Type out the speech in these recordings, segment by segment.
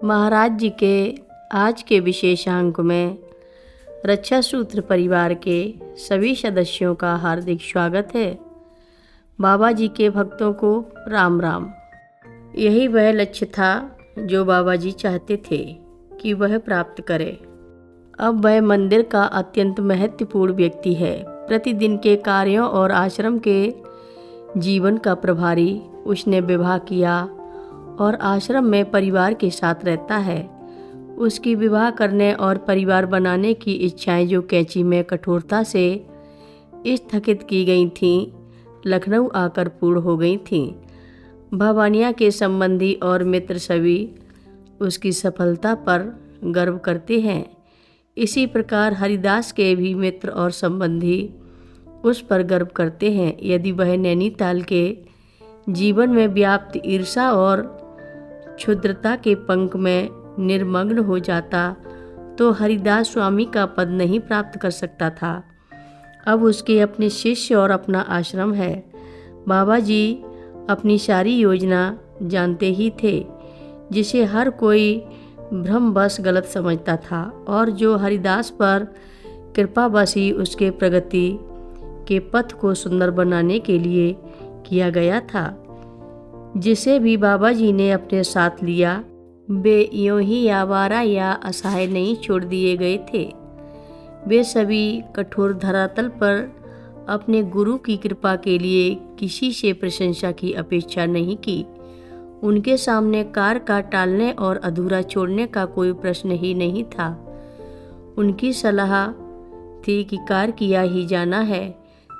महाराज जी के आज के विशेषांक में रक्षा सूत्र परिवार के सभी सदस्यों का हार्दिक स्वागत है। बाबा जी के भक्तों को राम राम। यही वह लक्ष्य था जो बाबा जी चाहते थे कि वह प्राप्त करे। अब वह मंदिर का अत्यंत महत्वपूर्ण व्यक्ति है। प्रतिदिन के कार्यों और आश्रम के जीवन का प्रभारी। उसने विवाह किया और आश्रम में परिवार के साथ रहता है। उसकी विवाह करने और परिवार बनाने की इच्छाएं जो कैंची में कठोरता से स्थगित की गई थीं, लखनऊ आकर पूर्ण हो गई थीं। भवानिया के संबंधी और मित्र सभी उसकी सफलता पर गर्व करते हैं। इसी प्रकार हरिदास के भी मित्र और संबंधी उस पर गर्व करते हैं। यदि वह नैनीताल के जीवन में व्याप्त ईर्ष्या और क्षुद्रता के पंख में निर्मग्न हो जाता तो हरिदास स्वामी का पद नहीं प्राप्त कर सकता था। अब उसके अपने शिष्य और अपना आश्रम है। बाबा जी अपनी सारी योजना जानते ही थे, जिसे हर कोई भ्रमवश गलत समझता था और जो हरिदास पर कृपावश ही उसके प्रगति के पथ को सुंदर बनाने के लिए किया गया था। जिसे भी बाबा जी ने अपने साथ लिया वे यूं ही आवारा या असहाय नहीं छोड़ दिए गए थे। वे सभी कठोर धरातल पर अपने गुरु की कृपा के लिए किसी से प्रशंसा की अपेक्षा नहीं की। उनके सामने कार्य का टालने और अधूरा छोड़ने का कोई प्रश्न ही नहीं था। उनकी सलाह थी कि कार्य किया ही जाना है।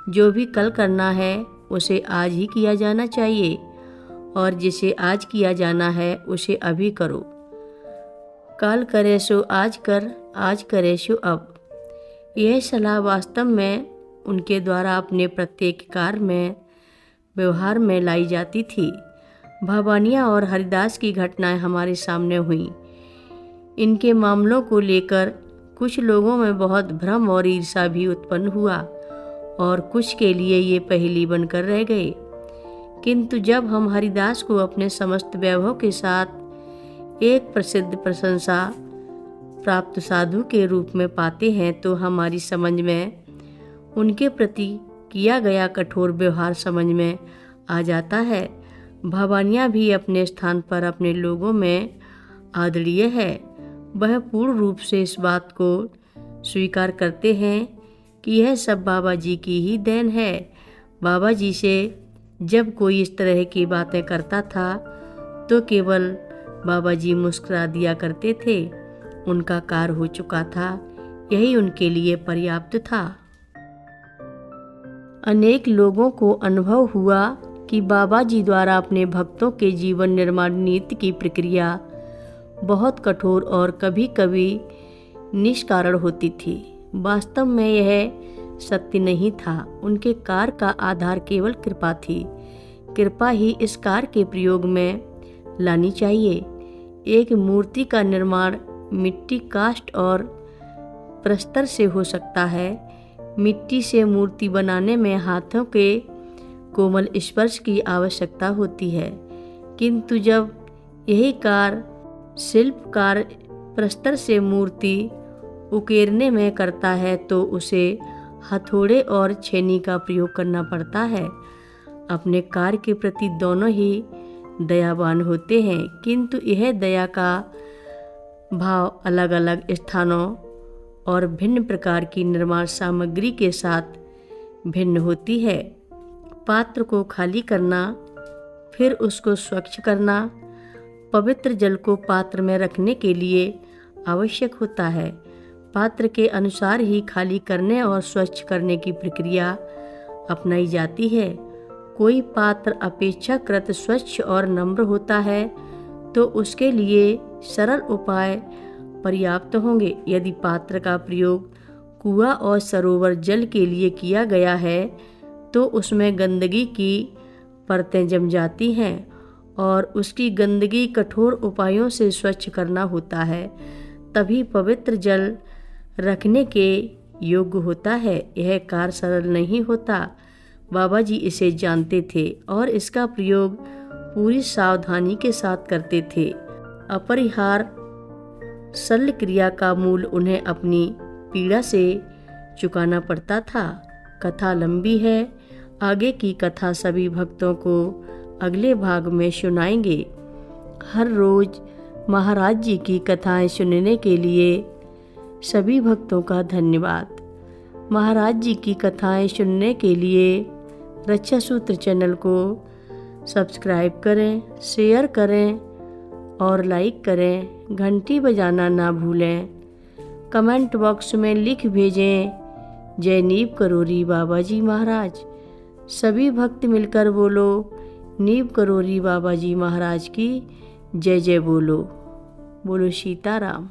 जो भी कल करना है उसे आज ही किया जाना चाहिए और जिसे आज किया जाना है उसे अभी करो। कल करे सो आज कर, आज करे सो अब। यह सलाह वास्तव में उनके द्वारा अपने प्रत्येक कार्य में व्यवहार में लाई जाती थी। भवानिया और हरिदास की घटनाएं हमारे सामने हुई। इनके मामलों को लेकर कुछ लोगों में बहुत भ्रम और ईर्ष्या भी उत्पन्न हुआ और कुछ के लिए ये पहेली बनकर रह गए। किंतु जब हम हरिदास को अपने समस्त वैभव के साथ एक प्रसिद्ध प्रशंसा प्राप्त साधु के रूप में पाते हैं तो हमारी समझ में उनके प्रति किया गया कठोर व्यवहार समझ में आ जाता है। भवानिया भी अपने स्थान पर अपने लोगों में आदरणीय है। वह पूर्ण रूप से इस बात को स्वीकार करते हैं कि यह सब बाबा जी की ही देन है। बाबा जी से जब कोई इस तरह की बातें करता था तो केवल बाबा जी मुस्कुरा दिया करते थे। उनका कार्य हो चुका था, यही उनके लिए पर्याप्त था। अनेक लोगों को अनुभव हुआ कि बाबा जी द्वारा अपने भक्तों के जीवन निर्माण नीति की प्रक्रिया बहुत कठोर और कभी कभी निष्कारण होती थी। वास्तव में यह सत्य नहीं था। उनके कार्य का आधार केवल कृपा थी। कृपा ही इस कार्य के प्रयोग में लानी चाहिए। एक मूर्ति का निर्माण मिट्टी, काष्ठ और प्रस्तर से हो सकता है। मिट्टी से मूर्ति बनाने में हाथों के कोमल स्पर्श की आवश्यकता होती है, किंतु जब यही कार्य शिल्पकार प्रस्तर से मूर्ति उकेरने में करता है तो उसे हथौड़े और छेनी का प्रयोग करना पड़ता है। अपने कार्य के प्रति दोनों ही दयावान होते हैं, किंतु यह दया का भाव अलग अलग स्थानों और भिन्न प्रकार की निर्माण सामग्री के साथ भिन्न होती है। पात्र को खाली करना, फिर उसको स्वच्छ करना, पवित्र जल को पात्र में रखने के लिए आवश्यक होता है। पात्र के अनुसार ही खाली करने और स्वच्छ करने की प्रक्रिया अपनाई जाती है। कोई पात्र अपेक्षाकृत स्वच्छ और नम्र होता है तो उसके लिए सरल उपाय पर्याप्त होंगे। यदि पात्र का प्रयोग कुआं और सरोवर जल के लिए किया गया है तो उसमें गंदगी की परतें जम जाती हैं और उसकी गंदगी कठोर उपायों से स्वच्छ करना होता है, तभी पवित्र जल रखने के योग्य होता है। यह कार्य सरल नहीं होता। बाबा जी इसे जानते थे और इसका प्रयोग पूरी सावधानी के साथ करते थे। अपरिहार्य शल्य क्रिया का मूल उन्हें अपनी पीड़ा से चुकाना पड़ता था। कथा लंबी है, आगे की कथा सभी भक्तों को अगले भाग में सुनाएंगे। हर रोज महाराज जी की कथाएं सुनने के लिए सभी भक्तों का धन्यवाद। महाराज जी की कथाएं सुनने के लिए रक्षा सूत्र चैनल को सब्सक्राइब करें, शेयर करें और लाइक करें। घंटी बजाना ना भूलें। कमेंट बॉक्स में लिख भेजें, जय नीव करोरी बाबा जी महाराज। सभी भक्त मिलकर बोलो, नीव करोरी बाबा जी महाराज की जय जय बोलो। बोलो सीताराम।